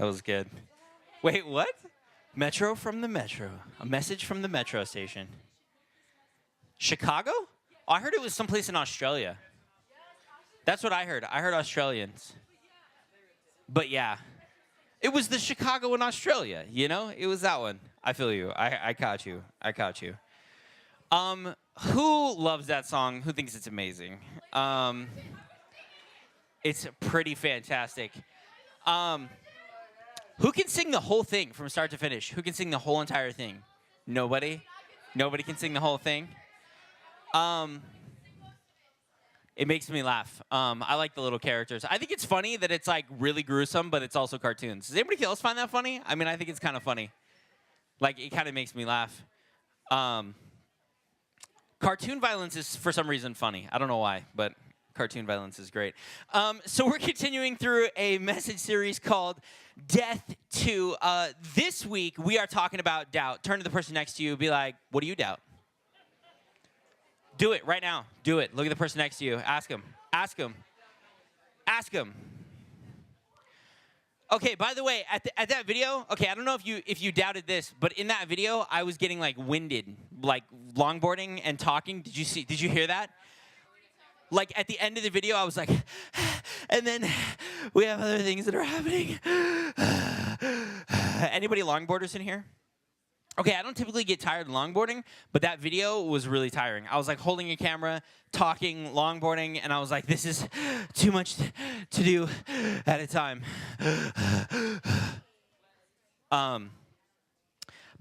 That was good. Wait, what? Metro from the Metro. A message from the Metro station. Chicago? Oh, I heard it was someplace in Australia. That's what I heard. I heard Australians. But yeah, it was the Chicago in Australia, you know? It was that one. I feel you. I caught you. I caught you. Who loves that song? Who thinks it's amazing? It's pretty fantastic. Who can sing the whole thing from start to finish? Who can sing the whole entire thing? Nobody? Nobody can sing the whole thing? It makes me laugh. I like the little characters. I think it's funny that it's like really gruesome, but it's also cartoons. Does anybody else find that funny? I mean, I think it's kind of funny. Like, it kind of makes me laugh. Cartoon violence is, for some reason, funny. I don't know why, but cartoon violence is great. So we're continuing through a message series called Death to. This week, we are talking about doubt. Turn to the person next to you. Be like, what do you doubt? Do it right now. Do it. Look at the person next to you. Ask him. Ask him. Ask him. Okay, by the way, at that video, okay, I don't know if you doubted this, but in that video, I was getting like winded, like longboarding and talking. Did you hear that? Like at the end of the video, I was like, and then we have other things that are happening. Anybody longboarders in here? Okay, I don't typically get tired of longboarding, but that video was really tiring. I was like holding a camera, talking, longboarding, and I was like, this is too much to do at a time. By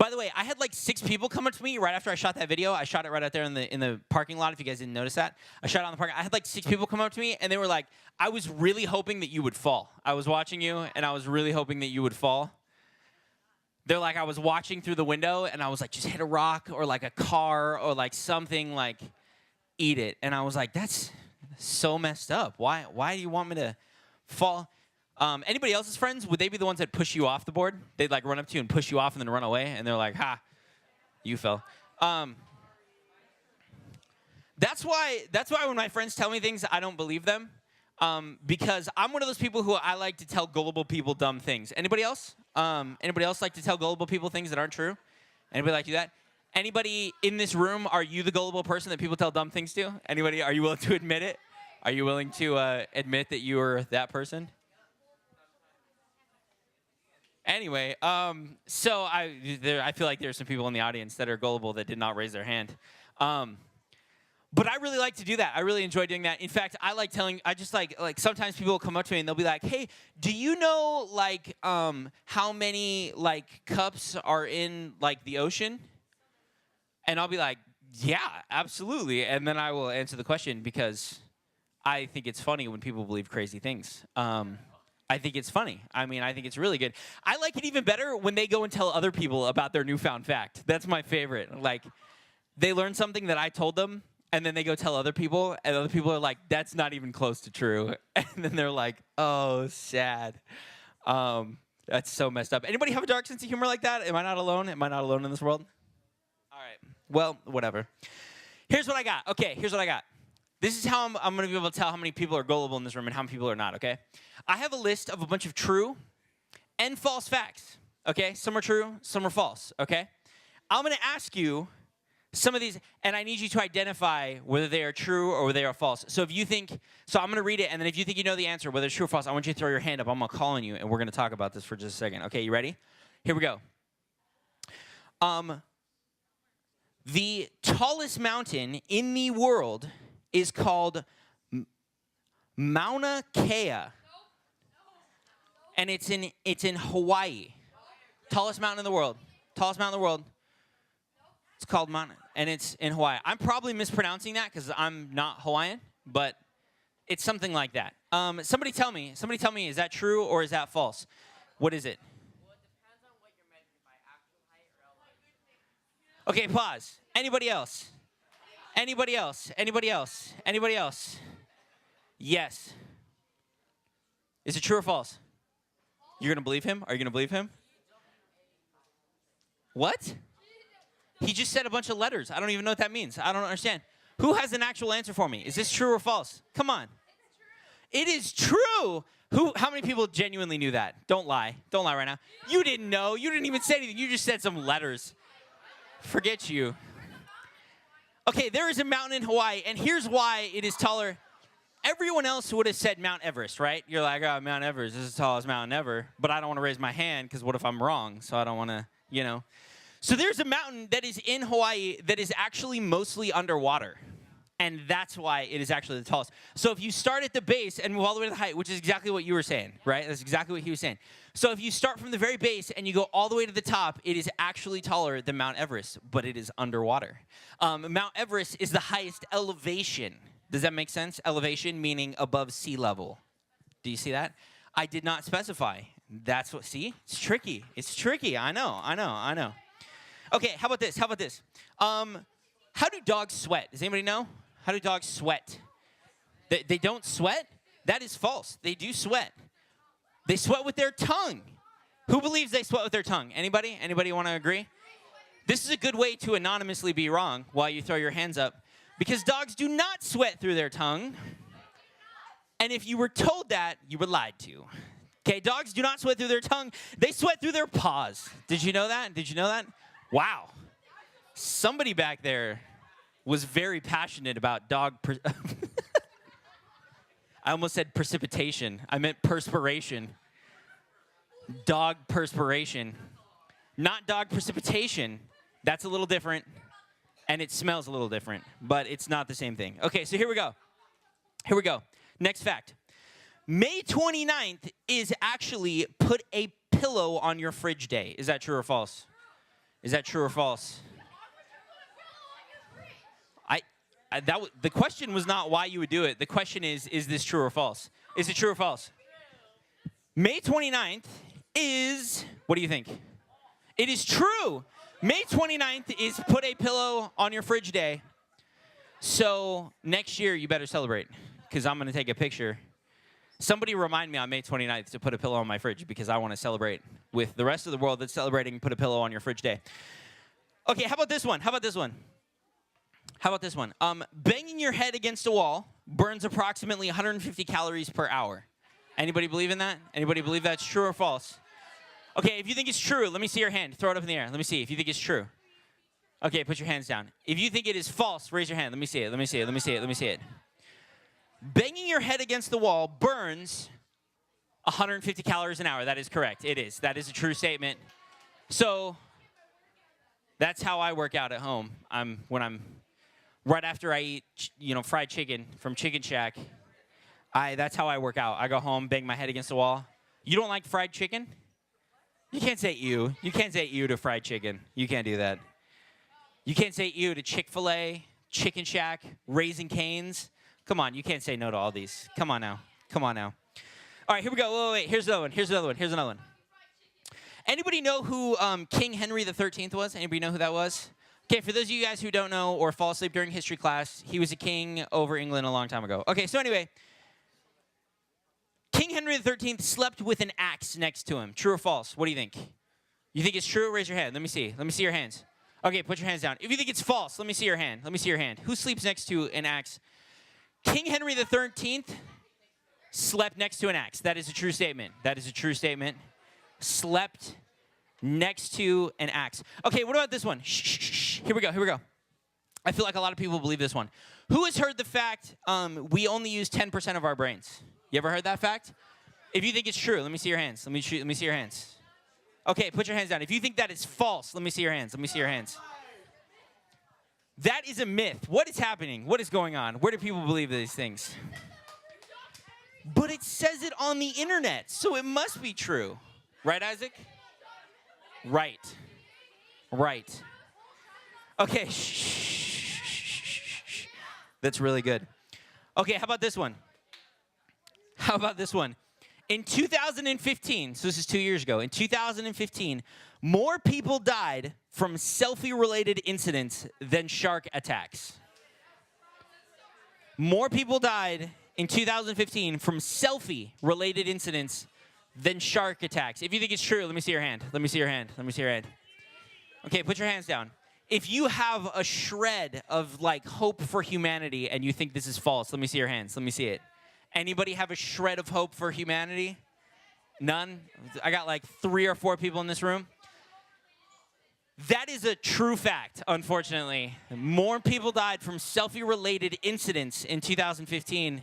the way, I had like 6 people come up to me right after I shot that video. I shot it right out there in the parking lot, if you guys didn't notice that. I shot it on the parking. I had like 6 people come up to me, and they were like, I was really hoping that you would fall. I was watching you, and I was really hoping that you would fall. They're like, I was watching through the window, and I was like, just hit a rock or like a car or like something, like eat it. And I was like, that's so messed up. Why do you want me to fall? Anybody else's friends, would they be the ones that push you off the board? They'd like run up to you and push you off and then run away, and they're like, ha, you fell. That's why when my friends tell me things, I don't believe them. Because I'm one of those people who I like to tell gullible people dumb things. Anybody else? Anybody else like to tell gullible people things that aren't true? Anybody like to do that? Anybody in this room, are you the gullible person that people tell dumb things to? Anybody, are you willing to admit it? Are you willing to admit that you are that person? Anyway, so I feel like there's some people in the audience that are gullible that did not raise their hand. But I really like to do that. I really enjoy doing that. In fact, I just like sometimes people will come up to me and they'll be like, hey, do you know like how many like cups are in like the ocean? And I'll be like, yeah, absolutely. And then I will answer the question because I think it's funny when people believe crazy things. I think it's funny. I mean, I think it's really good. I like it even better when they go and tell other people about their newfound fact. That's my favorite. Like, they learn something that I told them, and then they go tell other people, and other people are like, that's not even close to true. And then they're like, oh, sad. That's so messed up. Anybody have a dark sense of humor like that? Am I not alone? Am I not alone in this world? All right. Well, whatever. Here's what I got. Okay, here's what I got. This is how I'm going to be able to tell how many people are gullible in this room and how many people are not, okay? I have a list of a bunch of true and false facts, okay? Some are true, some are false, okay? I'm going to ask you some of these, and I need you to identify whether they are true or whether they are false. So if you think, so I'm going to read it, and then if you think you know the answer, whether it's true or false, I want you to throw your hand up. I'm going to call on you, and we're going to talk about this for just a second. Okay, you ready? Here we go. The tallest mountain in the world is called Mauna Kea, and it's in Hawaii. Tallest mountain in the world. Tallest mountain in the world. It's called Mauna, and it's in Hawaii. I'm probably mispronouncing that because I'm not Hawaiian, but it's something like that. Somebody tell me, is that true or is that false? What is it? Well, it depends on what you're measuring by actual height or elevation. Okay, pause. Anybody else? Anybody else? Anybody else? Anybody else? Yes. Is it true or false? You're going to believe him? Are you going to believe him? What? He just said a bunch of letters. I don't even know what that means. I don't understand. Who has an actual answer for me? Is this true or false? Come on. It is true. How many people genuinely knew that? Don't lie. Don't lie right now. You didn't know. You didn't even say anything. You just said some letters. Forget you. Okay, there is a mountain in Hawaii, and here's why it is taller. Everyone else would have said Mount Everest, right? You're like, oh, Mount Everest, this is the tallest mountain ever. But I don't want to raise my hand because what if I'm wrong? So I don't want to, you know. So there's a mountain that is in Hawaii that is actually mostly underwater. And that's why it is actually the tallest. So if you start at the base and move all the way to the height, which is exactly what you were saying, right? That's exactly what he was saying. So if you start from the very base and you go all the way to the top, it is actually taller than Mount Everest, but it is underwater. Mount Everest is the highest elevation. Does that make sense? Elevation meaning above sea level. Do you see that? I did not specify. That's what, see? It's tricky. It's tricky. I know. Okay, how about this? How do dogs sweat? Does anybody know? How do dogs sweat? They don't sweat? That is false. They do sweat. They sweat with their tongue. Who believes they sweat with their tongue? Anybody? Anybody want to agree? This is a good way to anonymously be wrong while you throw your hands up. Because dogs do not sweat through their tongue. And if you were told that, you were lied to. Okay, dogs do not sweat through their tongue. They sweat through their paws. Did you know that? Wow. Somebody back there was very passionate about dog. I almost said precipitation. I meant perspiration. Dog perspiration. Not dog precipitation. That's a little different. And it smells a little different. But it's not the same thing. Okay, so here we go. Next fact. May 29th is actually put a pillow on your fridge day. Is that true or false? The question was not why you would do it. The question is this true or false? Is it true or false? May 29th is, what do you think? It is true. May 29th is put a pillow on your fridge day. So next year you better celebrate because I'm going to take a picture. Somebody remind me on May 29th to put a pillow on my fridge because I want to celebrate with the rest of the world that's celebrating put a pillow on your fridge day. Okay, how about this one? Banging your head against a wall burns approximately 150 calories per hour. Anybody believe in that? Anybody believe that's true or false? Okay, if you think it's true, let me see your hand. Throw it up in the air. Let me see if you think it's true. Okay, put your hands down. If you think it is false, raise your hand. Let me see it. Banging your head against the wall burns 150 calories an hour. That is correct. It is. That is a true statement. So that's how I work out at home. Right after I eat, fried chicken from Chicken Shack. That's how I work out. I go home, bang my head against the wall. You don't like fried chicken? You can't say ew. You can't say ew to fried chicken. You can't do that. You can't say ew to Chick-fil-A, Chicken Shack, Raising Cane's. Come on, you can't say no to all these. Come on now. All right, here we go. Wait. Here's another one. Anybody know who King Henry the 13th was? Anybody know who that was? Okay, for those of you guys who don't know or fall asleep during history class, he was a king over England a long time ago. Okay, so anyway, King Henry the 13th slept with an axe next to him. True or false? What do you think? You think it's true? Raise your hand. Let me see your hands. Okay, put your hands down. If you think it's false, let me see your hand. Who sleeps next to an axe? King Henry the 13th slept next to an axe. That is a true statement. Slept next to an axe. Okay, what about this one? Shh. Here we go. I feel like a lot of people believe this one. Who has heard the fact we only use 10% of our brains? You ever heard that fact? If you think it's true, let me see your hands. Let me see your hands. Okay, put your hands down. If you think that is false, let me see your hands. That is a myth. What is happening? What is going on? Where do people believe these things? But it says it on the internet, so it must be true. Right, Isaac? Right. Okay, shh. That's really good. Okay, how about this one? In 2015, so this is 2 years ago, in 2015, more people died from selfie-related incidents than shark attacks. More people died in 2015 from selfie-related incidents than shark attacks. If you think it's true, let me see your hand. Okay, put your hands down. If you have a shred of hope for humanity and you think this is false, let me see your hands. Let me see it. Anybody have a shred of hope for humanity? None? I got like 3 or 4 people in this room. That is a true fact, unfortunately. More people died from selfie-related incidents in 2015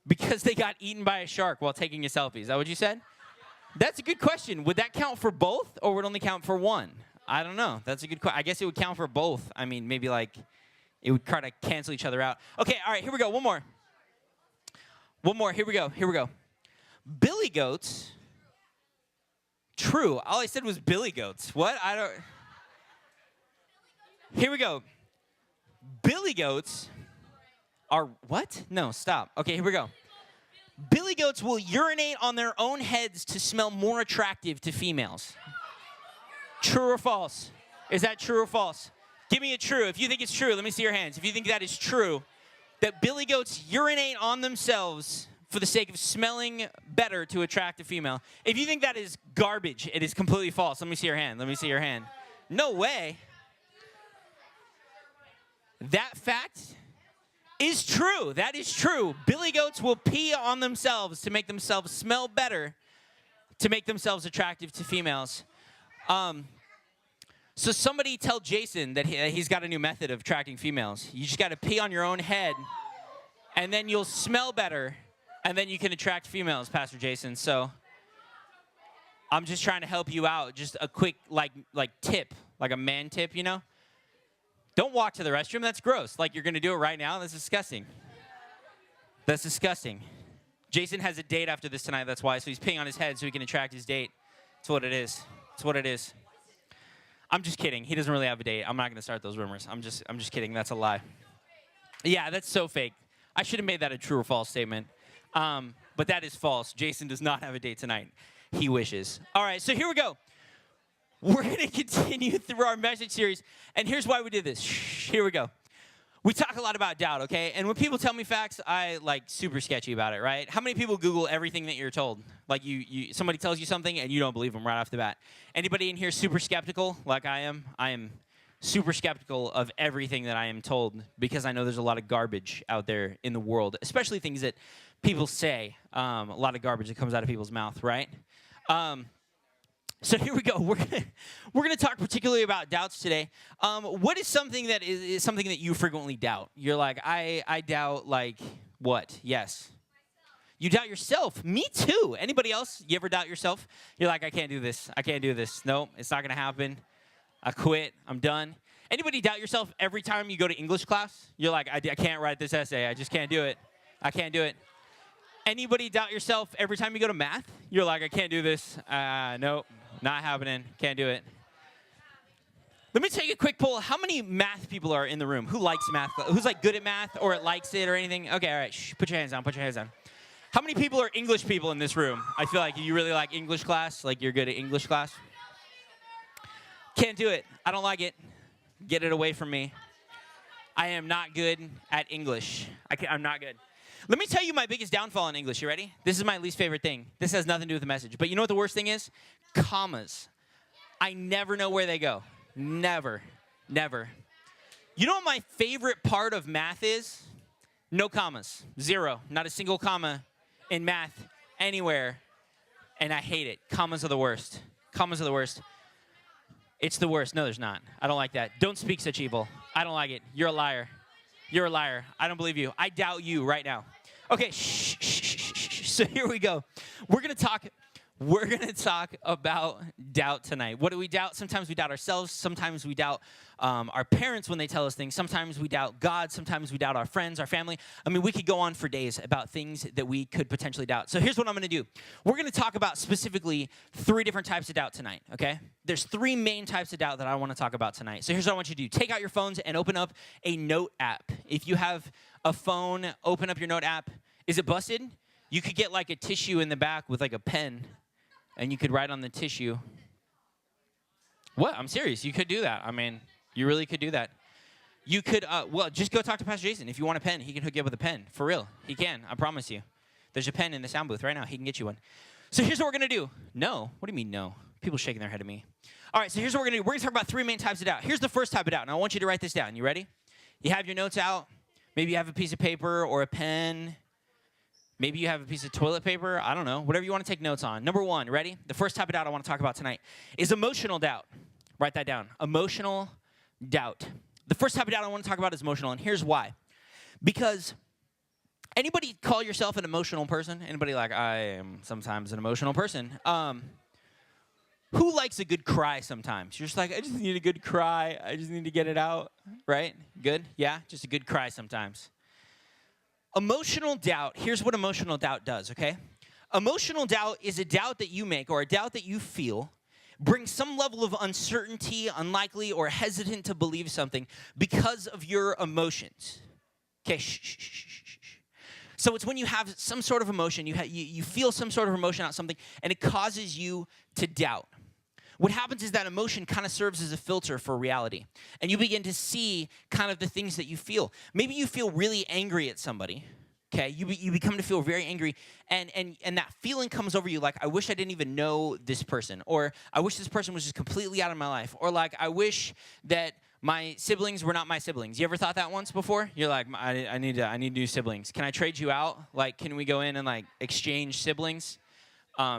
because they got eaten by a shark while taking a selfie. Is that what you said? That's a good question. Would that count for both, or would it only count for one? I don't know. That's a good question. I guess it would count for both. I mean, maybe like it would kind of cancel each other out. Okay, all right, here we go. One more. Here we go. Billy goats. True. All I said was billy goats. What? I don't. Here we go. Billy goats are what? No, stop. Okay, here we go. Billy goats will urinate on their own heads to smell more attractive to females. True or false? Is that true or false? Give me a true. If you think it's true, let me see your hands. If you think that is true, that billy goats urinate on themselves for the sake of smelling better to attract a female. If you think that is garbage, it is completely false. Let me see your hand. No way. That fact is true. That is true. Billy goats will pee on themselves to make themselves smell better, to make themselves attractive to females. So somebody tell Jason that he's got a new method of attracting females. You just got to pee on your own head, and then you'll smell better, and then you can attract females, Pastor Jason. So I'm just trying to help you out. Just a quick like tip, like a man tip, you know? Don't walk to the restroom. That's gross. Like you're going to do it right now? That's disgusting. That's disgusting. Jason has a date after this tonight, that's why. So he's peeing on his head so he can attract his date. That's what it is. That's what it is. I'm just kidding. He doesn't really have a date. I'm not going to start those rumors. I'm just kidding. That's a lie. Yeah, that's so fake. I should have made that a true or false statement. But that is false. Jason does not have a date tonight. He wishes. All right, so here we go. We're going to continue through our message series, and here's why we did this. Here we go. We talk a lot about doubt, okay? And when people tell me facts, I like super sketchy about it, right? How many people Google everything that you're told? Like somebody tells you something and you don't believe them right off the bat. Anybody in here super skeptical like I am? I am super skeptical of everything that I am told because I know there's a lot of garbage out there in the world, especially things that people say, a lot of garbage that comes out of people's mouth, right? So here we go. We're gonna talk particularly about doubts today. What is something that is something that you frequently doubt? You're like, I doubt like what? Yes. You doubt yourself. Me too. Anybody else? You ever doubt yourself? You're like, I can't do this. Nope, it's not gonna happen. I quit. I'm done. Anybody doubt yourself every time you go to English class? You're like, I can't write this essay. I just can't do it. I can't do it. Anybody doubt yourself every time you go to math? You're like, I can't do this. Nope. Not happening. Can't do it. Let me take a quick poll. How many math people are in the room? Who likes math? Who's like good at math or likes it or anything? Okay, all right. Shh, put your hands down. How many people are English people in this room? I feel like you really like English class. Like you're good at English class. Can't do it. I don't like it. Get it away from me. I am not good at English. I'm not good. Let me tell you my biggest downfall in English. You ready? This is my least favorite thing. This has nothing to do with the message. But you know what the worst thing is? Commas. I never know where they go. Never. You know what my favorite part of math is? No commas. Zero. Not a single comma in math anywhere. And I hate it. Commas are the worst. It's the worst. No, there's not. I don't like that. Don't speak such evil. I don't like it. You're a liar. I don't believe you. I doubt you right now. Okay, shh. So here we go. We're gonna talk about doubt tonight. What do we doubt? Sometimes we doubt ourselves. Sometimes we doubt our parents when they tell us things. Sometimes we doubt God. Sometimes we doubt our friends, our family. I mean, we could go on for days about things that we could potentially doubt. So here's what I'm going to do. We're going to talk about specifically 3 different types of doubt tonight, okay? There's 3 main types of doubt that I want to talk about tonight. So here's what I want you to do. Take out your phones and open up a note app. If you have a phone, open up your note app. Is it busted? You could get like a tissue in the back with like a pen, and you could write on the tissue. What? I'm serious. You could do that. I mean, you really could do that. You could, just go talk to Pastor Jason. If you want a pen, he can hook you up with a pen. For real. He can. I promise you. There's a pen in the sound booth right now. He can get you one. So here's what we're going to do. No. What do you mean no? People shaking their head at me. All right, so here's what we're going to do. We're going to talk about 3 main types of doubt. Here's the first type of doubt, and I want you to write this down. You ready? You have your notes out. Maybe you have a piece of paper or a pen. Maybe you have a piece of toilet paper. I don't know. Whatever you want to take notes on. Number one, ready? The first type of doubt I want to talk about tonight is emotional doubt. Write that down. Emotional doubt. The first type of doubt I want to talk about is emotional, and here's why. Because anybody call yourself an emotional person? Anybody like, I am sometimes an emotional person? Who likes a good cry sometimes? You're just like, I just need a good cry. I just need to get it out, right? Good? Yeah? Just a good cry sometimes. Emotional doubt, here's what emotional doubt does, okay? Emotional doubt is a doubt that you make or a doubt that you feel brings some level of uncertainty, unlikely, or hesitant to believe something because of your emotions. Okay, shh. So it's when you have some sort of emotion, you feel some sort of emotion about something, and it causes you to doubt. What happens is that emotion kind of serves as a filter for reality. And you begin to see kind of the things that you feel. Maybe you feel really angry at somebody, okay? You become to feel very angry, and that feeling comes over you like, I wish I didn't even know this person, or I wish this person was just completely out of my life, or like, I wish that my siblings were not my siblings. You ever thought that once before? You're like, I need new siblings. Can I trade you out? Like, can we go in and like exchange siblings?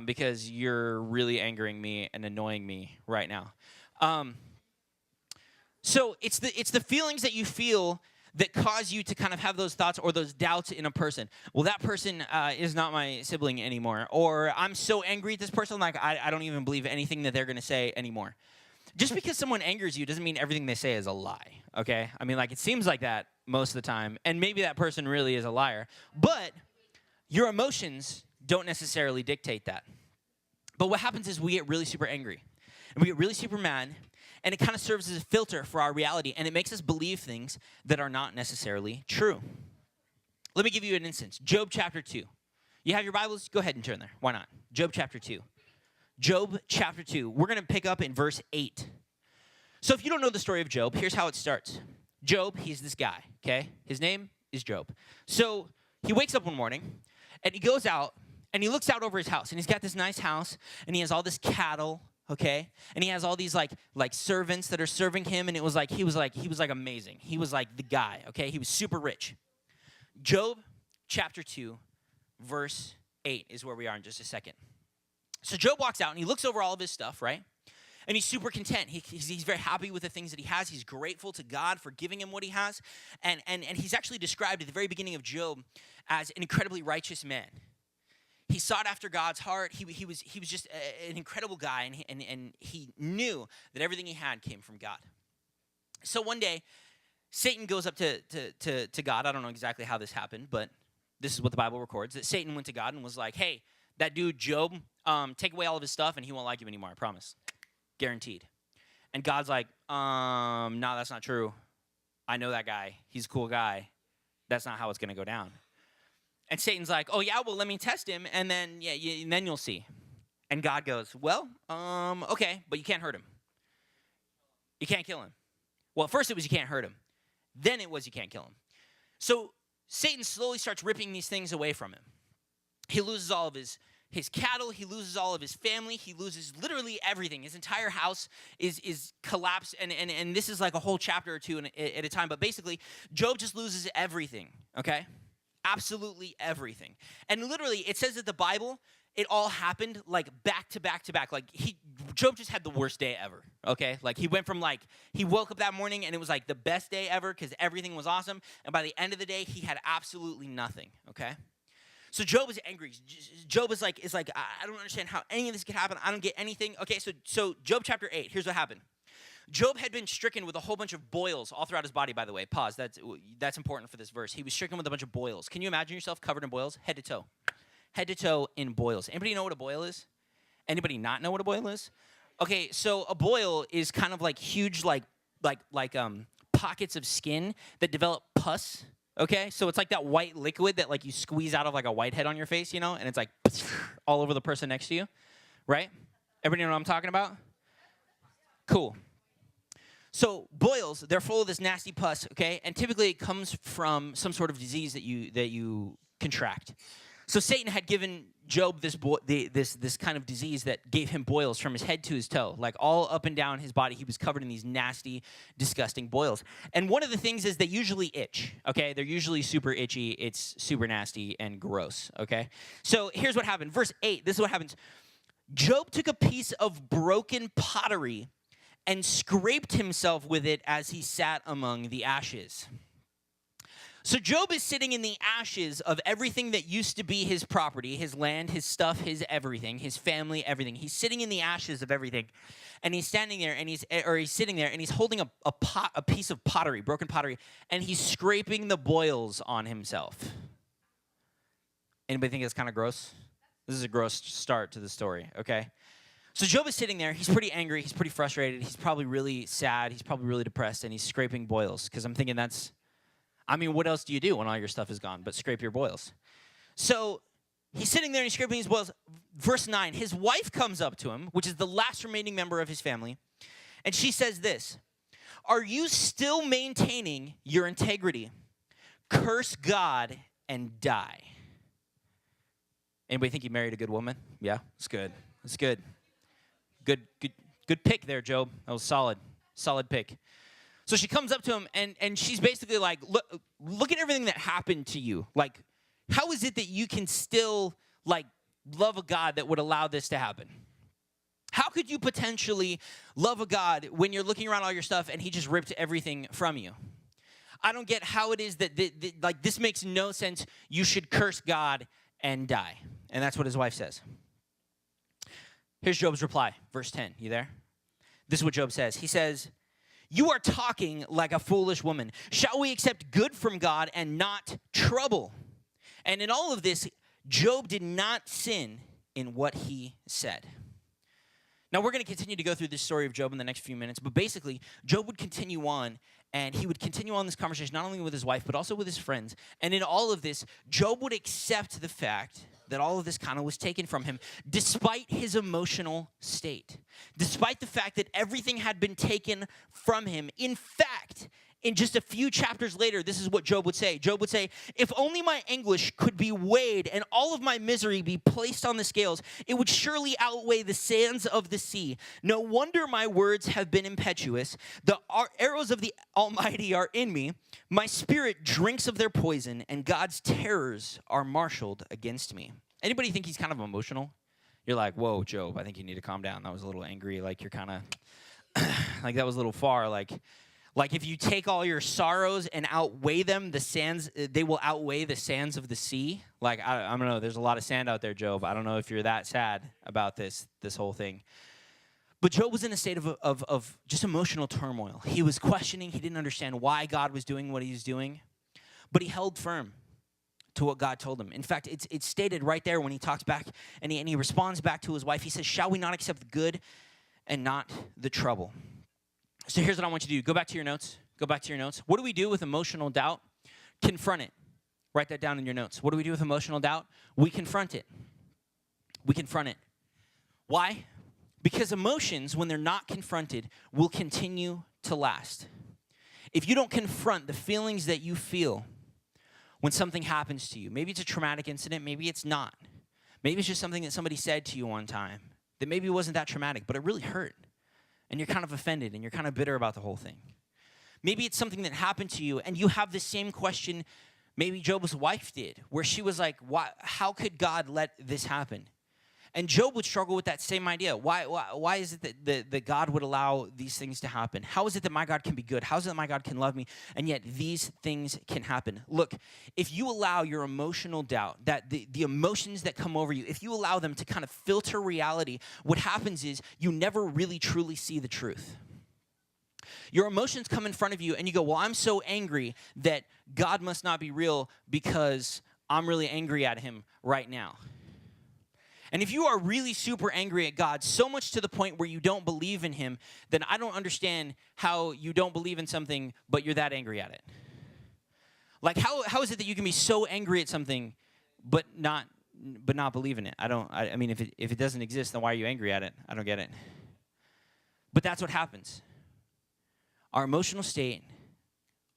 Because you're really angering me and annoying me right now. So it's the feelings that you feel that cause you to kind of have those thoughts or those doubts in a person. Well, that person is not my sibling anymore. Or I'm so angry at this person, like I don't even believe anything that they're going to say anymore. Just because someone angers you doesn't mean everything they say is a lie, okay? I mean, like, it seems like that most of the time, and maybe that person really is a liar. But your emotions don't necessarily dictate that. But what happens is we get really super angry, and we get really super mad, and it kind of serves as a filter for our reality, and it makes us believe things that are not necessarily true. Let me give you an instance. Job chapter 2. You have your Bibles? Go ahead and turn there. Why not? Job chapter 2. Job chapter 2. We're going to pick up in verse 8. So if you don't know the story of Job, here's how it starts. Job, he's this guy, okay? His name is Job. So he wakes up one morning, and he goes out, and he looks out over his house, and he's got this nice house, and he has all this cattle, okay? And he has all these like servants that are serving him, and he was like amazing. He was like the guy, okay? He was super rich. Job chapter 2, verse 8 is where we are in just a second. So Job walks out, and he looks over all of his stuff, right? And he's super content. He's very happy with the things that he has. He's grateful to God for giving him what he has. And he's actually described at the very beginning of Job as an incredibly righteous man. He sought after God's heart. He was just an incredible guy, and he knew that everything he had came from God. So one day, Satan goes up to God. I don't know exactly how this happened, but this is what the Bible records, that Satan went to God and was like, hey, that dude Job, take away all of his stuff, and he won't like you anymore, I promise. Guaranteed. And God's like, no, that's not true. I know that guy. He's a cool guy. That's not how it's going to go down. And Satan's like, oh, yeah, well, let me test him, and then and then you'll see. And God goes, well, okay, but you can't hurt him. You can't kill him. Well, at first it was you can't hurt him. Then it was you can't kill him. So Satan slowly starts ripping these things away from him. He loses all of his cattle. He loses all of his family. He loses literally everything. His entire house is collapsed, and this is like a whole chapter or two at a time. But basically, Job just loses everything, okay? Absolutely everything. And literally, it says that the Bible, it all happened like back to back to back. Like Job just had the worst day ever, okay? Like he went from he woke up that morning and it was like the best day ever because everything was awesome. And by the end of the day, he had absolutely nothing, okay? So Job is angry. Job is like, I don't understand how any of this could happen. I don't get anything. Okay, so Job chapter 8, here's what happened. Job had been stricken with a whole bunch of boils all throughout his body, by the way. Pause. That's important for this verse. He was stricken with a bunch of boils. Can you imagine yourself covered in boils? Head to toe. Head to toe in boils. Anybody know what a boil is? Anybody not know what a boil is? Okay, so a boil is kind of like huge pockets of skin that develop pus. Okay, so it's like that white liquid that like you squeeze out of like a whitehead on your face, and it's like all over the person next to you, right? Everybody know what I'm talking about? Cool. So boils, they're full of this nasty pus, okay? And typically it comes from some sort of disease that you contract. So Satan had given Job this kind of disease that gave him boils from his head to his toe, like all up and down his body. He was covered in these nasty, disgusting boils. And one of the things is they usually itch, okay? They're usually super itchy. It's super nasty and gross, okay? So here's what happened. Verse 8, this is what happens. Job took a piece of broken pottery and scraped himself with it as he sat among the ashes. So Job is sitting in the ashes of everything that used to be his property, his land, his stuff, his everything, his family, everything. He's sitting in the ashes of everything, and he's standing there, and he's sitting there, and he's holding a piece of pottery, broken pottery, and he's scraping the boils on himself. Anybody think that's kind of gross? This is a gross start to the story, okay? So Job is sitting there. He's pretty angry. He's pretty frustrated. He's probably really sad. He's probably really depressed, and he's scraping boils because I'm thinking what else do you do when all your stuff is gone but scrape your boils? So he's sitting there and he's scraping his boils. Verse 9, his wife comes up to him, which is the last remaining member of his family, and she says this, "Are you still maintaining your integrity? Curse God and die." Anybody think you married a good woman? Yeah, it's good. It's good. Good pick there, Job. That was solid pick. So she comes up to him, and she's basically like, look at everything that happened to you. Like, how is it that you can still, like, love a God that would allow this to happen? How could you potentially love a God when you're looking around all your stuff and he just ripped everything from you? I don't get how it is that, like, this makes no sense. You should curse God and die. And that's what his wife says. Here's Job's reply, verse 10. You there? This is what Job says. He says, "You are talking like a foolish woman. Shall we accept good from God and not trouble?" And in all of this, Job did not sin in what he said. Now, we're going to continue to go through this story of Job in the next few minutes, but basically, Job would continue on, and he would continue on this conversation, not only with his wife, but also with his friends. And in all of this, Job would accept the fact that all of this kind of was taken from him, despite his emotional state, despite the fact that everything had been taken from him. In fact, in just a few chapters later, this is what Job would say. Job would say, "If only my anguish could be weighed and all of my misery be placed on the scales, it would surely outweigh the sands of the sea. No wonder my words have been impetuous. The arrows of the Almighty are in me. My spirit drinks of their poison, and God's terrors are marshaled against me." Anybody think he's kind of emotional? You're like, "Whoa, Job, I think you need to calm down. That was a little angry. Like, you're kind of, like, that was a little far. Like if you take all your sorrows and outweigh them, the sands, they will outweigh the sands of the sea." Like, I don't know. There's a lot of sand out there, Job. I don't know if you're that sad about this whole thing. But Job was in a state of just emotional turmoil. He was questioning. He didn't understand why God was doing what he was doing. But he held firm to what God told him. In fact, it's stated right there when he talks back and he responds back to his wife. He says, "Shall we not accept the good and not the trouble?" So here's what I want you to do. Go back to your notes. What do we do with emotional doubt? Confront it. Write that down in your notes. What do we do with emotional doubt? We confront it. Why? Because emotions, when they're not confronted, will continue to last. If you don't confront the feelings that you feel when something happens to you, maybe it's a traumatic incident, maybe it's not. Maybe it's just something that somebody said to you one time that maybe wasn't that traumatic, but it really hurt. And you're kind of offended, and you're kind of bitter about the whole thing. Maybe it's something that happened to you, and you have the same question maybe Job's wife did, where she was like, how could God let this happen? And Job would struggle with that same idea. Why is it that God would allow these things to happen? How is it that my God can be good? How is it that my God can love me? And yet these things can happen. Look, if you allow your emotional doubt, that the emotions that come over you, if you allow them to kind of filter reality, what happens is you never really truly see the truth. Your emotions come in front of you and you go, "Well, I'm so angry that God must not be real because I'm really angry at him right now." And if you are really super angry at God, so much to the point where you don't believe in him, then I don't understand how you don't believe in something, but you're that angry at it. Like, how is it that you can be so angry at something, but not believe in it? I mean, if it doesn't exist, then why are you angry at it? I don't get it. But that's what happens. Our emotional state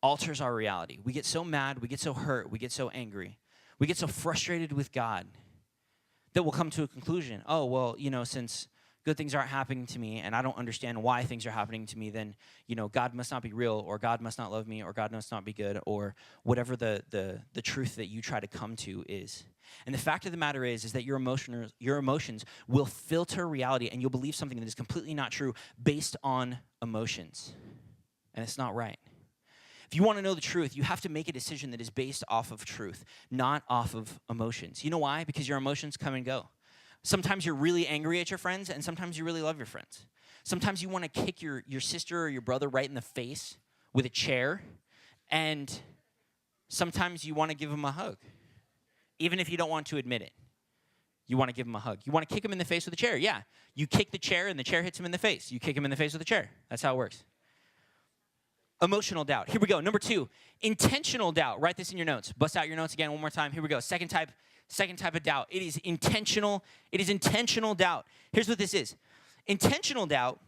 alters our reality. We get so mad, we get so hurt, we get so angry. We get so frustrated with God that we'll come to a conclusion. Oh, well, since good things aren't happening to me and I don't understand why things are happening to me, then, God must not be real, or God must not love me, or God must not be good, or whatever the truth that you try to come to is. And the fact of the matter is that your emotions will filter reality, and you'll believe something that is completely not true based on emotions. And it's not right. If you want to know the truth, you have to make a decision that is based off of truth, not off of emotions. You know why? Because your emotions come and go. Sometimes you're really angry at your friends, and sometimes you really love your friends. Sometimes you want to kick your sister or your brother right in the face with a chair, and sometimes you want to give them a hug, even if you don't want to admit it. You want to give them a hug. You want to kick him in the face with a chair. Yeah, you kick the chair, and the chair hits him in the face. You kick him in the face with a chair. That's how it works. Emotional doubt. Here we go. Number 2, intentional doubt. Write this in your notes. Bust out your notes again one more time. Here we go. Second type of doubt. It is intentional. It is intentional doubt. Here's what this is. Intentional doubt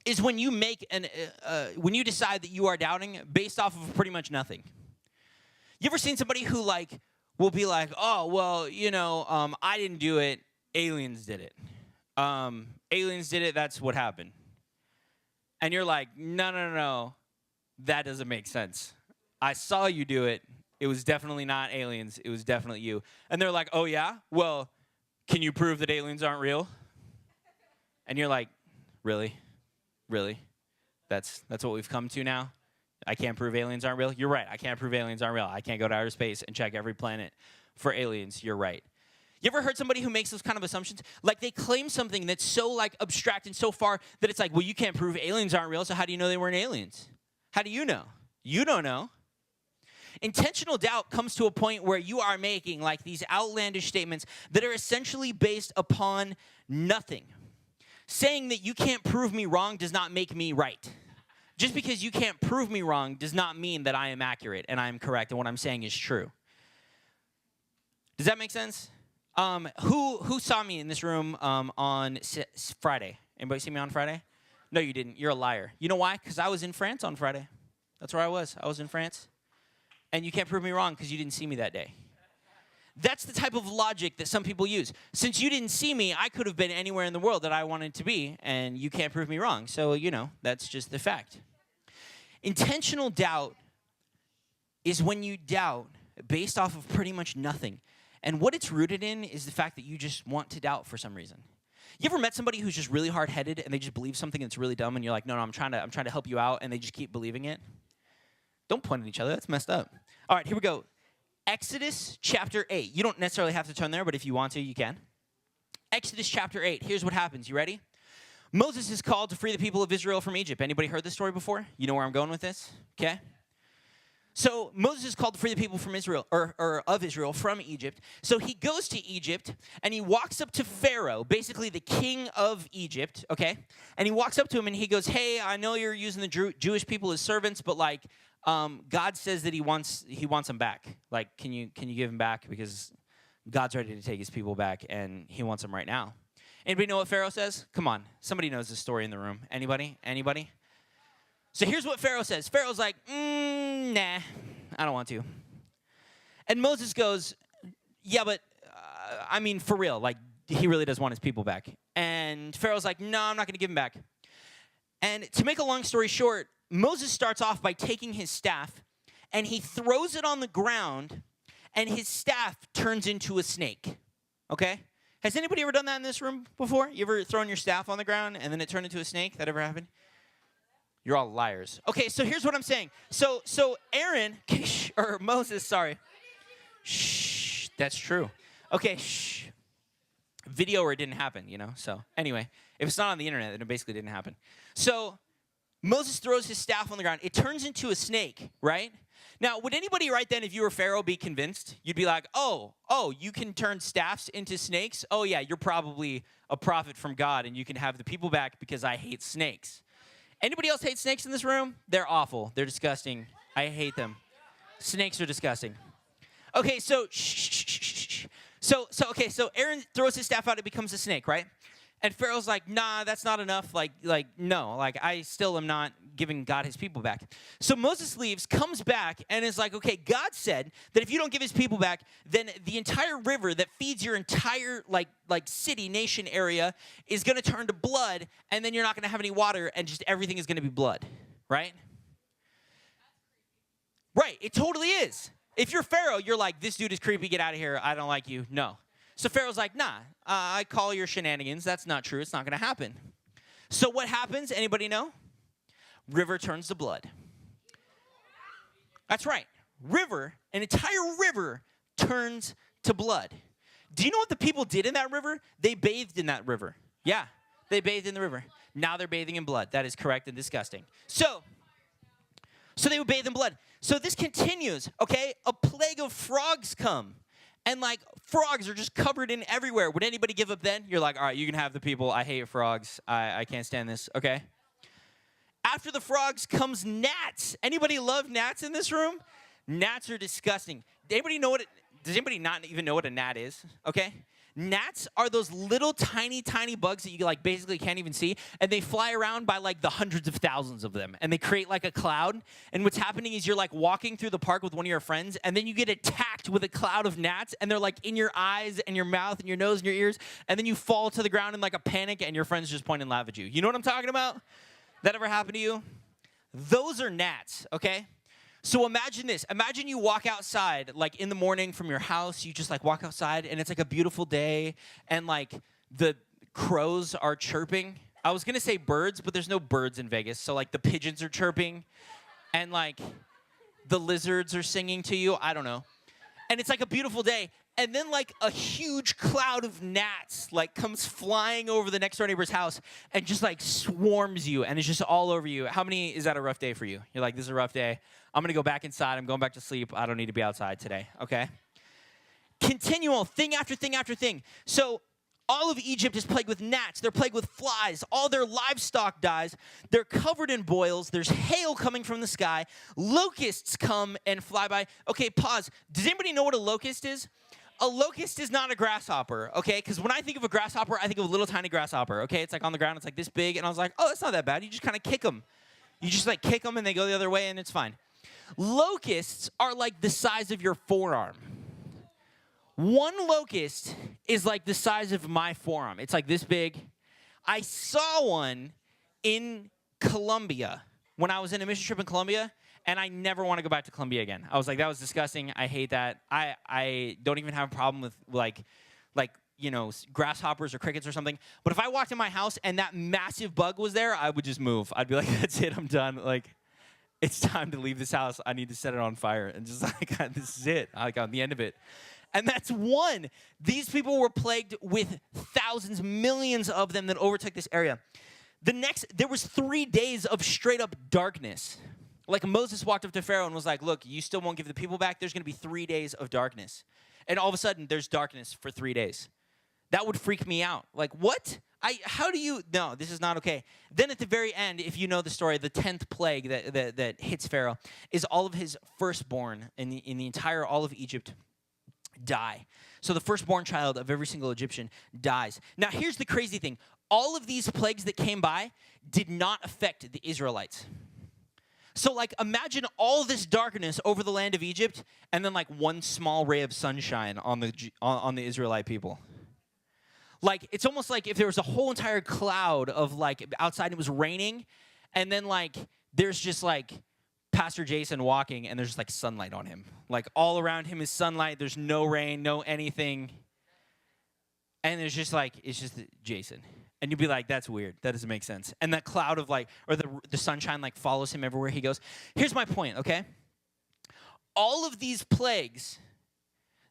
is when you when you decide that you are doubting based off of pretty much nothing. You ever seen somebody who will be like, oh, well, I didn't do it. Aliens did it. Aliens did it. That's what happened. And you're like, no. That doesn't make sense. I saw you do it. It was definitely not aliens. It was definitely you. And they're like, oh, yeah? Well, can you prove that aliens aren't real? And you're like, really? Really? That's what we've come to now? I can't prove aliens aren't real? You're right. I can't prove aliens aren't real. I can't go to outer space and check every planet for aliens. You're right. You ever heard somebody who makes those kind of assumptions? Like they claim something that's so abstract and so far that it's like, well, you can't prove aliens aren't real, so how do you know they weren't aliens? How do you know? You don't know. Intentional doubt comes to a point where you are making these outlandish statements that are essentially based upon nothing. Saying that you can't prove me wrong does not make me right. Just because you can't prove me wrong does not mean that I am accurate and I am correct and what I'm saying is true. Does that make sense? Who saw me in this room on Friday? Anybody see me on Friday? No, you didn't. You're a liar. You know why? Because I was in France on Friday. That's where I was. I was in France. And you can't prove me wrong because you didn't see me that day. That's the type of logic that some people use. Since you didn't see me, I could have been anywhere in the world that I wanted to be, and you can't prove me wrong. So, that's just the fact. Intentional doubt is when you doubt based off of pretty much nothing. And what it's rooted in is the fact that you just want to doubt for some reason. You ever met somebody who's just really hard-headed and they just believe something that's really dumb and you're like, no, I'm trying to help you out, and they just keep believing it? Don't point at each other. That's messed up. All right, here we go. Exodus chapter 8. You don't necessarily have to turn there, but if you want to, you can. Exodus chapter 8. Here's what happens. You ready? Moses is called to free the people of Israel from Egypt. Anybody heard this story before? You know where I'm going with this? Okay. So Moses is called to free the people from Israel, or of Israel from Egypt. So he goes to Egypt, and he walks up to Pharaoh, basically the king of Egypt, okay? And he walks up to him, and he goes, hey, I know you're using the Jewish people as servants, but God says that he wants them back. Can you give them back? Because God's ready to take his people back, and he wants them right now. Anybody know what Pharaoh says? Come on. Somebody knows this story in the room. Anybody? So here's what Pharaoh says. Pharaoh's like, nah, I don't want to. And Moses goes, yeah, but, for real, he really does want his people back. And Pharaoh's like, no, I'm not going to give him back. And to make a long story short, Moses starts off by taking his staff, and he throws it on the ground, and his staff turns into a snake, okay? Has anybody ever done that in this room before? You ever thrown your staff on the ground, and then it turned into a snake? That ever happened? You're all liars. Okay, so here's what I'm saying. So Aaron, or Moses, sorry. Shh, that's true. Okay, shh. Video or it didn't happen, So anyway, if it's not on the internet, then it basically didn't happen. So Moses throws his staff on the ground. It turns into a snake, right? Now, would anybody right then, if you were Pharaoh, be convinced? You'd be like, oh, you can turn staffs into snakes? Oh, yeah, you're probably a prophet from God, and you can have the people back because I hate snakes. Anybody else hate snakes in this room? They're awful. They're disgusting. I hate them. Snakes are disgusting. Okay, so Aaron throws his staff out. It becomes a snake, right? And Pharaoh's like, nah, that's not enough. No, I still am not giving God his people back. So Moses leaves, comes back, and is like, okay, God said that if you don't give his people back, then the entire river that feeds your entire city, nation area is going to turn to blood, and then you're not going to have any water, and just everything is going to be blood, right? Right, it totally is. If you're Pharaoh, you're like, this dude is creepy, get out of here, I don't like you. No. So Pharaoh's like, nah, I call your shenanigans. That's not true. It's not going to happen. So what happens? Anybody know? River turns to blood. That's right. An entire river turns to blood. Do you know what the people did in that river? They bathed in that river. Yeah, they bathed in the river. Now they're bathing in blood. That is correct and disgusting. So they would bathe in blood. So this continues, okay? A plague of frogs come. And frogs are just covered in everywhere. Would anybody give up then? You're like, all right, you can have the people. I hate frogs. I can't stand this. Okay. After the frogs comes gnats. Anybody love gnats in this room? Gnats are disgusting. Does anybody not even know what a gnat is? Okay. Gnats are those little tiny bugs that you basically can't even see, and they fly around by the hundreds of thousands of them, and they create a cloud. And what's happening is you're walking through the park with one of your friends, and then you get attacked with a cloud of gnats, and they're in your eyes and your mouth and your nose and your ears, and then you fall to the ground in a panic, and your friends just point and laugh at you. You know what I'm talking about? That ever happened to you? Those are gnats, okay? So imagine this. Imagine you walk outside, in the morning from your house. You just, walk outside, and it's, a beautiful day, and, the crows are chirping. I was going to say birds, but there's no birds in Vegas. So, the pigeons are chirping, and, the lizards are singing to you. I don't know. And it's, a beautiful day. And then, a huge cloud of gnats, comes flying over the next door neighbor's house and just, swarms you, and it's just all over you. How many is that a rough day for you? You're like, this is a rough day. I'm going to go back inside. I'm going back to sleep. I don't need to be outside today, okay? Continual, thing after thing after thing. So all of Egypt is plagued with gnats. They're plagued with flies. All their livestock dies. They're covered in boils. There's hail coming from the sky. Locusts come and fly by. Okay, pause. Does anybody know what a locust is? A locust is not a grasshopper, okay? Because when I think of a grasshopper, I think of a little tiny grasshopper, okay? It's on the ground. It's this big. And I was like, oh, that's not that bad. You just kind of kick them. You just kick them and they go the other way and it's fine. Locusts are the size of your forearm. One locust is the size of my forearm. It's this big. I saw one in Colombia when I was in a mission trip in Colombia, and I never want to go back to Colombia again. I was like, that was disgusting. I hate that. I don't even have a problem with grasshoppers or crickets or something. But if I walked in my house and that massive bug was there, I would just move. I'd be like, that's it. I'm done. It's time to leave this house. I need to set it on fire. And just this is it. On the end of it. And that's one. These people were plagued with thousands, millions of them that overtook this area. There was 3 days of straight up darkness. Moses walked up to Pharaoh and was like, look, you still won't give the people back. There's going to be 3 days of darkness. And all of a sudden, there's darkness for 3 days. That would freak me out. What? No, this is not okay. Then at the very end, if you know the story, the 10th plague that hits Pharaoh is all of his firstborn in the entire all of Egypt die. So the firstborn child of every single Egyptian dies. Now here's the crazy thing. All of these plagues that came by did not affect the Israelites. So imagine all this darkness over the land of Egypt and then one small ray of sunshine on the Israelite people. It's almost like if there was a whole entire cloud of outside and it was raining, and then there's just Pastor Jason walking and there's just sunlight on him. All around him is sunlight. There's no rain, no anything. And there's just it's just Jason. And you'd be like, that's weird. That doesn't make sense. And that cloud of or the sunshine follows him everywhere he goes. Here's my point, okay? All of these plagues,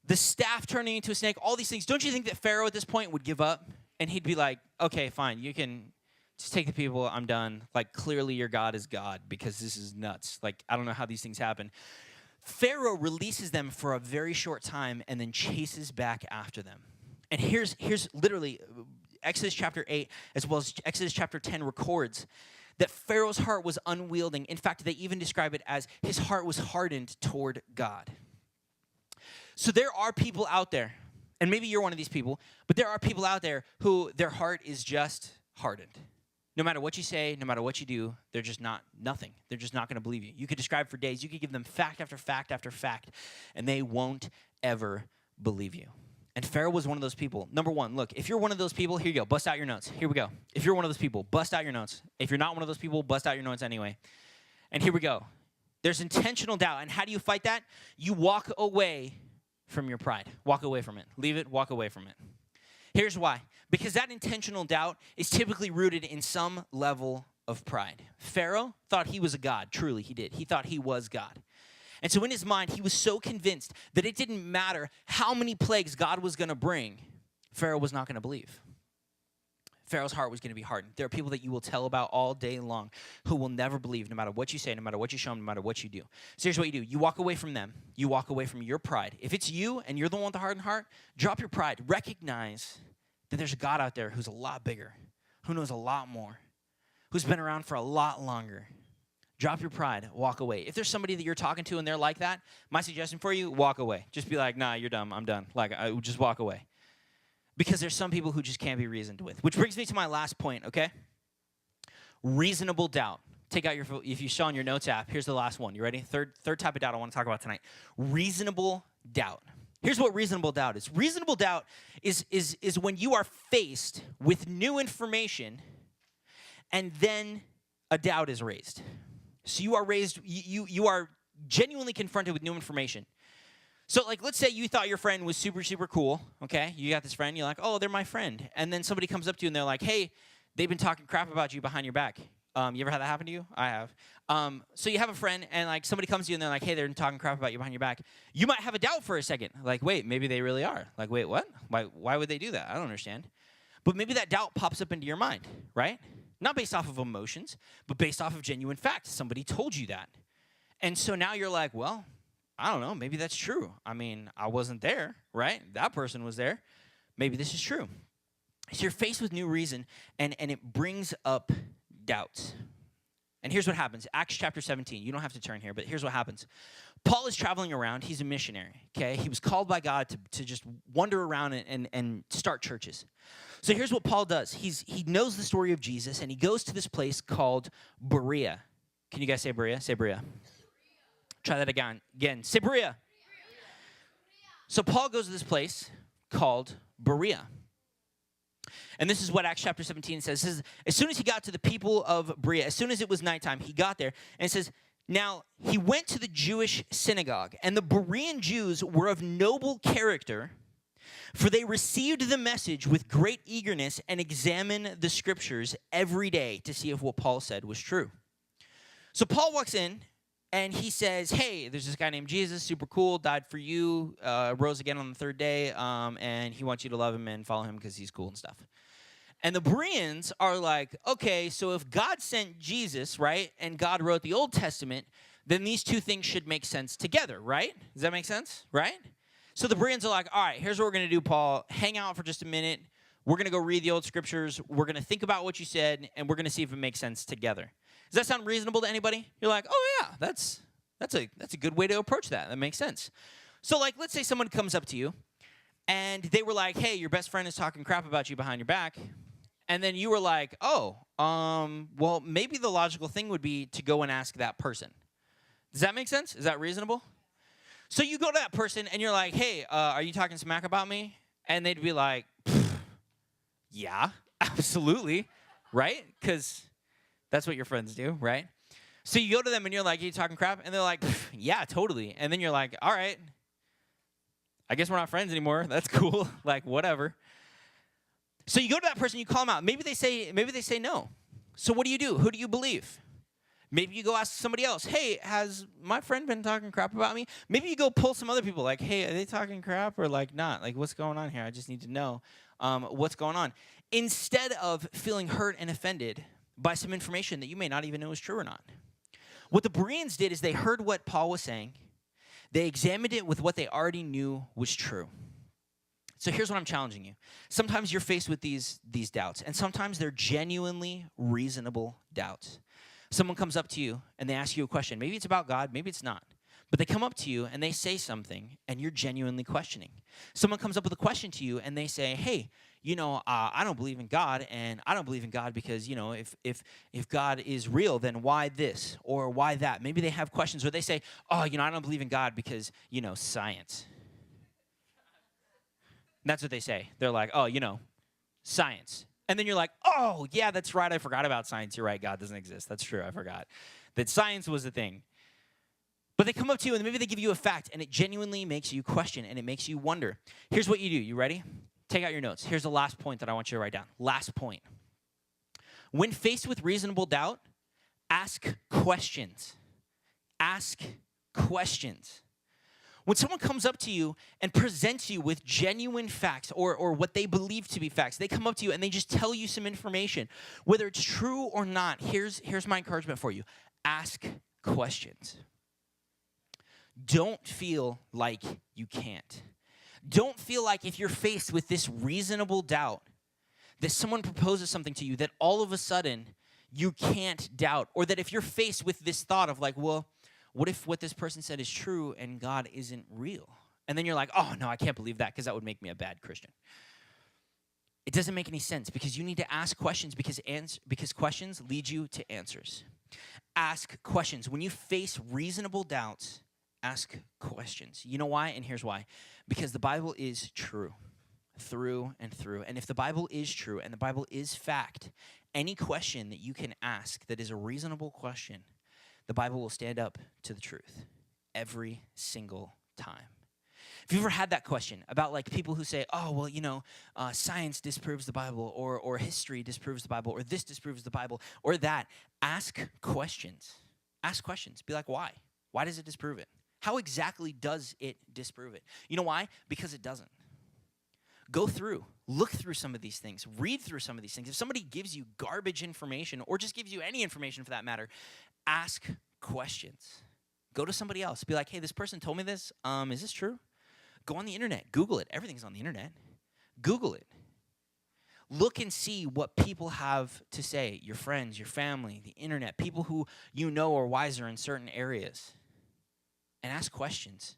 the staff turning into a snake, all these things, don't you think that Pharaoh at this point would give up? And he'd be like, okay, fine, you can just take the people, I'm done. Clearly your God is God because this is nuts. I don't know how these things happen. Pharaoh releases them for a very short time and then chases back after them. And here's literally Exodus chapter 8 as well as Exodus chapter 10 records that Pharaoh's heart was unwielding. In fact, they even describe it as his heart was hardened toward God. So there are people out there, And maybe you're one of these people, but there are people out there who their heart is just hardened. No matter what you say, no matter what you do, they're just nothing. They're just not going to believe you. You could describe for days. You could give them fact after fact after fact, and they won't ever believe you. And Pharaoh was one of those people. Number one, look, if you're one of those people, here you go. Bust out your notes. Here we go. If you're one of those people, bust out your notes. If you're not one of those people, bust out your notes anyway. And here we go. There's intentional doubt. And how do you fight that? You walk away from your pride. Walk away from it. Leave it. Walk away from it. Here's why. Because that intentional doubt is typically rooted in some level of pride. Pharaoh thought he was a god. Truly, he did. He thought he was God. And so in his mind, he was so convinced that it didn't matter how many plagues God was going to bring, Pharaoh was not going to believe. Pharaoh's heart was going to be hardened. There are people that you will tell about all day long who will never believe, no matter what you say, no matter what you show them, no matter what you do. So here's what you do. You walk away from them. You walk away from your pride. If it's you and you're the one with the hardened heart, drop your pride. Recognize that there's a God out there who's a lot bigger, who knows a lot more, who's been around for a lot longer. Drop your pride, walk away. If there's somebody that you're talking to and they're like that, my suggestion for you, walk away. Just be like, nah, you're dumb, I'm done. Like, just walk away. Because there's some people who just can't be reasoned with. Which brings me to my last point, okay? Reasonable doubt. Take out if you saw on your notes app, here's the last one. You ready? Third type of doubt I want to talk about tonight. Reasonable doubt. Here's what reasonable doubt is. Reasonable doubt is when you are faced with new information and then a doubt is raised. So you are genuinely confronted with new information. So like, let's say you thought your friend was super, super cool, okay? You got this friend, you're like, oh, they're my friend. And then somebody comes up to you and they're like, hey, they've been talking crap about you behind your back. You ever had that happen to you? I have. So you have a friend and like somebody comes to you and they're like, hey, they're talking crap about you behind your back. You might have a doubt for a second. Like, wait, maybe they really are. Like, wait, what? Why would they do that? I don't understand. But maybe that doubt pops up into your mind, right? Not based off of emotions, but based off of genuine facts. Somebody told you that. And so now you're like, well, I don't know. Maybe that's true. I mean, I wasn't there, right? That person was there. Maybe this is true. So you're faced with new reason, and it brings up doubts. And here's what happens. Acts chapter 17. You don't have to turn here, but here's what happens. Paul is traveling around. He's a missionary, okay? He was called by God to just wander around and start churches. So here's what Paul does. He knows the story of Jesus, and he goes to this place called Berea. Can you guys say Berea? Say Berea. Try that again. Say Berea. So Paul goes to this place called Berea. And this is what Acts chapter 17 says. It says, as soon as he got to the people of Berea, as soon as it was nighttime, he got there. And it says, now he went to the Jewish synagogue. And the Berean Jews were of noble character, for they received the message with great eagerness and examined the scriptures every day to see if what Paul said was true. So Paul walks in. And he says, hey, there's this guy named Jesus, super cool, died for you, rose again on the third day, and he wants you to love him and follow him because he's cool and stuff. And the Bereans are like, okay, so if God sent Jesus, right, and God wrote the Old Testament, then these two things should make sense together, right? Does that make sense, right? So the Bereans are like, all right, here's what we're going to do, Paul. Hang out for just a minute. We're going to go read the old scriptures. We're going to think about what you said, and we're going to see if it makes sense together. Does that sound reasonable to anybody? You're like, oh, yeah, that's a good way to approach that. That makes sense. So, like, let's say someone comes up to you, and they were like, hey, your best friend is talking crap about you behind your back. And then you were like, oh, well, maybe the logical thing would be to go and ask that person. Does that make sense? Is that reasonable? So you go to that person, and you're like, hey, are you talking smack about me? And they'd be like, yeah, absolutely, right? Because that's what your friends do, right? So you go to them and you're like, are you talking crap? And they're like, yeah, totally. And then you're like, all right, I guess we're not friends anymore. That's cool. Like, whatever. So you go to that person, you call them out. Maybe they say no. So what do you do? Who do you believe? Maybe you go ask somebody else, hey, has my friend been talking crap about me? Maybe you go pull some other people like, hey, are they talking crap or like not? Like, what's going on here? I just need to know what's going on. Instead of feeling hurt and offended by some information that you may not even know is true or not. What the Bereans did is they heard what Paul was saying. They examined it with what they already knew was true. So here's what I'm challenging you. Sometimes you're faced with these doubts, and sometimes they're genuinely reasonable doubts. Someone comes up to you, and they ask you a question. Maybe it's about God, maybe it's not. But they come up to you and they say something, and you're genuinely questioning. Someone comes up with a question to you, and they say, hey, I don't believe in God, and I don't believe in God because, if God is real, then why this or why that? Maybe they have questions, or they say, oh, I don't believe in God because, science. And that's what they say. They're like, oh, science. And then you're like, oh, yeah, that's right. I forgot about science. You're right. God doesn't exist. That's true. I forgot that science was a thing. But they come up to you and maybe they give you a fact, and it genuinely makes you question and it makes you wonder. Here's what you do. You ready? Take out your notes. Here's the last point that I want you to write down. Last point. When faced with reasonable doubt, ask questions. Ask questions. When someone comes up to you and presents you with genuine facts or what they believe to be facts, they come up to you and they just tell you some information. Whether it's true or not, here's my encouragement for you. Ask questions. Don't feel like you can't. Don't feel like if you're faced with this reasonable doubt that someone proposes something to you that all of a sudden you can't doubt, or that if you're faced with this thought of like, well, what if what this person said is true and God isn't real? And then you're like, oh, no, I can't believe that because that would make me a bad Christian. It doesn't make any sense because you need to ask questions because questions lead you to answers. Ask questions. When you face reasonable doubts, ask questions. You know why? And here's why. Because the Bible is true through and through. And if the Bible is true and the Bible is fact, any question that you can ask that is a reasonable question, the Bible will stand up to the truth every single time. Have you ever had that question about like people who say, oh, well, science disproves the Bible or history disproves the Bible or this disproves the Bible or that? Ask questions. Ask questions. Be like, why? Why does it disprove it? How exactly does it disprove it? You know why? Because it doesn't. Go through, look through some of these things, read through some of these things. If somebody gives you garbage information or just gives you any information for that matter, ask questions. Go to somebody else. Be like, hey, this person told me this. Is this true? Go on the internet. Google it. Everything's on the internet. Google it. Look and see what people have to say. Your friends, your family, the internet, people who you know are wiser in certain areas. And ask questions.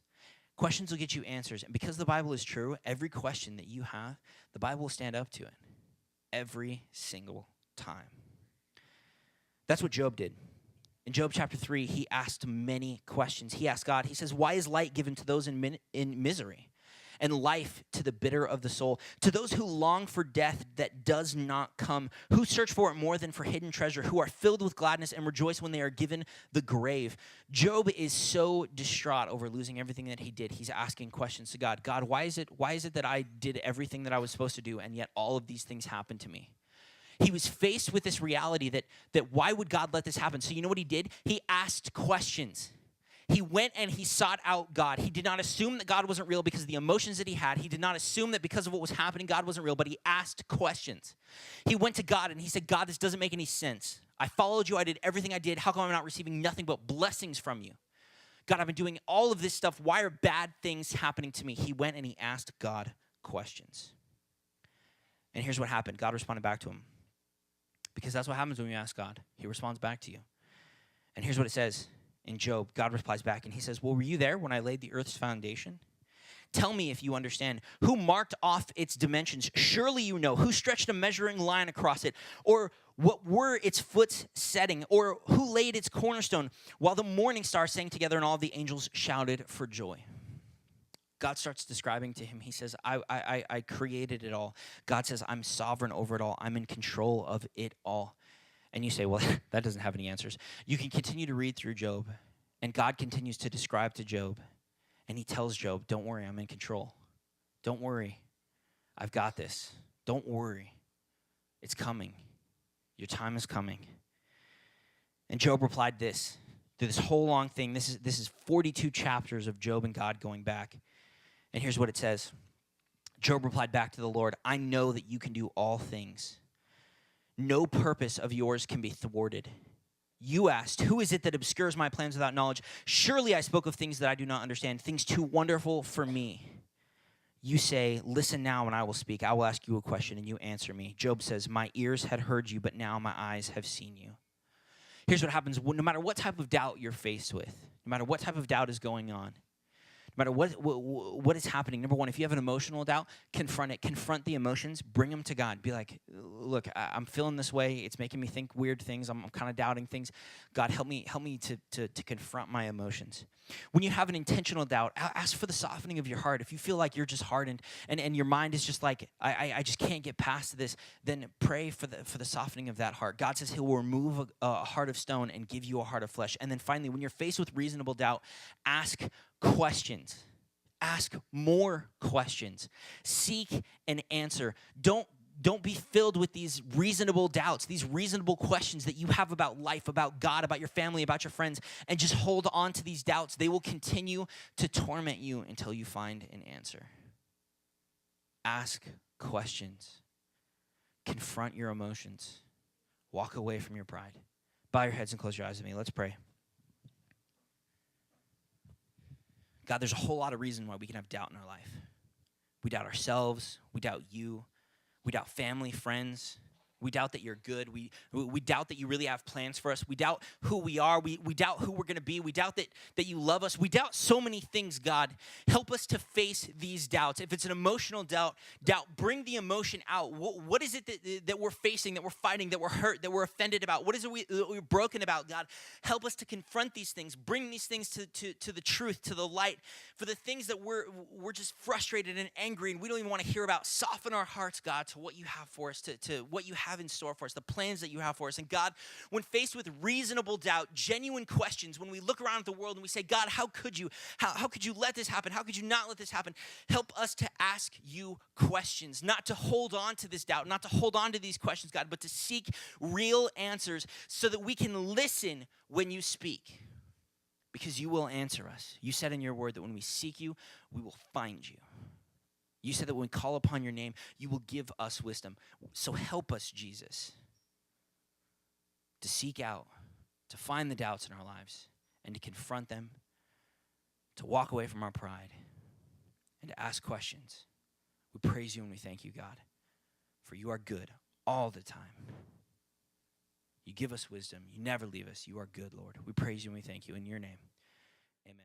Questions will get you answers. And because the Bible is true, every question that you have, the Bible will stand up to it. Every single time. That's what Job did. In Job chapter 3, he asked many questions. He asked God, he says, why is light given to those in misery and life to the bitter of the soul, to those who long for death that does not come, who search for it more than for hidden treasure, who are filled with gladness and rejoice when they are given the grave? Job is so distraught over losing everything that he did. He's asking questions to God. God, why is it that I did everything that I was supposed to do and yet all of these things happened to me? He was faced with this reality that why would God let this happen? So you know what he did? He asked questions. He went and he sought out God. He did not assume that God wasn't real because of the emotions that he had. He did not assume that because of what was happening, God wasn't real, but he asked questions. He went to God and he said, God, this doesn't make any sense. I followed you. I did everything I did. How come I'm not receiving nothing but blessings from you? God, I've been doing all of this stuff. Why are bad things happening to me? He went and he asked God questions. And here's what happened. God responded back to him. Because that's what happens when you ask God. He responds back to you. And here's what it says in Job. God replies back and he says, well, were you there when I laid the earth's foundation? Tell me if you understand. Who marked off its dimensions? Surely you know. Who stretched a measuring line across it? Or what were its foot's setting? Or who laid its cornerstone while the morning stars sang together and all the angels shouted for joy? God starts describing to him. He says, I created it all. God says, I'm sovereign over it all. I'm in control of it all. And you say, well, that doesn't have any answers. You can continue to read through Job, and God continues to describe to Job, and he tells Job, don't worry, I'm in control. Don't worry. I've got this. Don't worry. It's coming. Your time is coming. And Job replied this, through this whole long thing. This is 42 chapters of Job and God going back. And here's what it says. Job replied back to the Lord, I know that you can do all things. No purpose of yours can be thwarted. You asked, who is it that obscures my plans without knowledge? Surely I spoke of things that I do not understand, things too wonderful for me. You say, listen now and I will speak. I will ask you a question and you answer me. Job says, my ears had heard you, but now my eyes have seen you. Here's what happens. No matter what type of doubt you're faced with, No matter what type of doubt is going on, no matter what is happening, number one, if you have an emotional doubt, confront it. Confront the emotions. Bring them to God. Be like, look, I'm feeling this way. It's making me think weird things. I'm kind of doubting things. God, help me to confront my emotions. When you have an intentional doubt, ask for the softening of your heart. If you feel like you're just hardened and your mind is just like, I just can't get past this, then pray for the softening of that heart. God says he will remove a heart of stone and give you a heart of flesh. And then finally, when you're faced with reasonable doubt, ask questions. Ask more questions. Seek an answer. Don't be filled with these reasonable doubts, these reasonable questions that you have about life, about God, about your family, about your friends, and just hold on to these doubts. They will continue to torment you until you find an answer. Ask questions. Confront your emotions. Walk away from your pride. Bow your heads and close your eyes with me. Let's pray. God, there's a whole lot of reason why we can have doubt in our life. We doubt ourselves. We doubt you. We doubt family, friends. We doubt that you're good. We doubt that you really have plans for us. We doubt who we are. We doubt who we're going to be. We doubt that you love us. We doubt so many things, God. Help us to face these doubts. If it's an emotional doubt, bring the emotion out. What is it that we're facing, that we're fighting, that we're hurt, that we're offended about? What is it that we're broken about, God? Help us to confront these things. Bring these things to the truth, to the light. For the things that we're just frustrated and angry and we don't even want to hear about, soften our hearts, God, to what you have for us, to what you have in store for us, the plans that you have for us. And God, when faced with reasonable doubt, genuine questions, when we look around at the world and we say, God, how could you? How could you let this happen? How could you not let this happen? Help us to ask you questions, not to hold on to this doubt, not to hold on to these questions, God, but to seek real answers so that we can listen when you speak. Because you will answer us. You said in your word that when we seek you, we will find you. You said that when we call upon your name, you will give us wisdom. So help us, Jesus, to seek out, to find the doubts in our lives, and to confront them, to walk away from our pride, and to ask questions. We praise you and we thank you, God, for you are good all the time. You give us wisdom. You never leave us. You are good, Lord. We praise you and we thank you in your name. Amen.